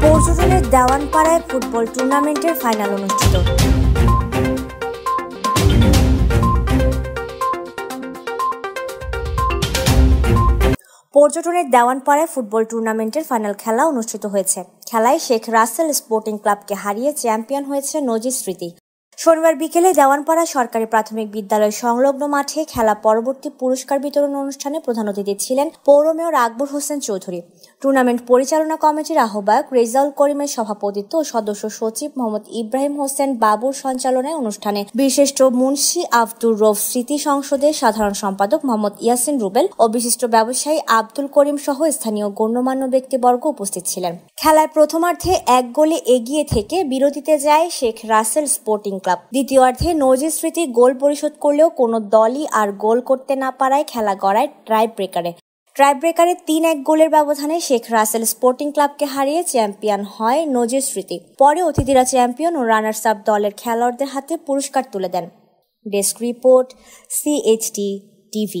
পর্যটনের দেওয়ানপাড়ায় ফুটবল টুর্নামেন্টের ফাইনাল অনুষ্ঠিত। পর্যটনের দেওয়ানপাড়ায় ফুটবল টুর্নামেন্টের ফাইনাল খেলা অনুষ্ঠিত হয়েছে। খেলায় শেখ রাসেল স্পোর্টিং ক্লাবকে হারিয়ে চ্যাম্পিয়ন হয়েছে নজির স্মৃতি। শনিবার বিকেলে দেওয়ানপাড়া সরকারি প্রাথমিক বিদ্যালয় সংলগ্ন মাঠে খেলা পরবর্তী পুরস্কার বিতরণ অনুষ্ঠানে প্রধান অতিথি ছিলেন পৌর মেয়র আকবর হোসেন চৌধুরী। টুর্নামেন্ট পরিচালনা কমিটির আহ্বায়ক রেজাউল করিমের সভাপতিত্ব ও সদস্য সচিব মোহাম্মদ ইব্রাহিম হোসেন বাবুর সঞ্চালনায় অনুষ্ঠানে বিশিষ্ট মুন্সি আব্দুর রউফ স্মৃতি সংসদের সাধারণ সম্পাদক মোহাম্মদ ইয়াসিন রুবেল ও বিশিষ্ট ব্যবসায়ী আব্দুল করিম সহ স্থানীয় গণ্যমান্য ব্যক্তিবর্গ উপস্থিত ছিলেন। খেলায় প্রথমার্ধে 1 গোলে এগিয়ে থেকে বিরতিতে যায় শেখ রাসেল স্পোর্টিং ক্লাব। দ্বিতীয়ার্ধে নজির স্মৃতি গোল পরিশোধ করলেও কোনো দলই আর গোল করতে না পারায় খেলা গড়ায় টাইব্রেকারে 3-1 গোলের ব্যবধানে শেখ রাসেল স্পোর্টিং ক্লাবকে হারিয়ে চ্যাম্পিয়ন হয় নজির স্মৃতি। পরে অতিথিরা চ্যাম্পিয়ন ও রানার্স আপ দলের খেলোয়াড়দের হাতে পুরস্কার তুলে দেন। Desk report, CHT TV।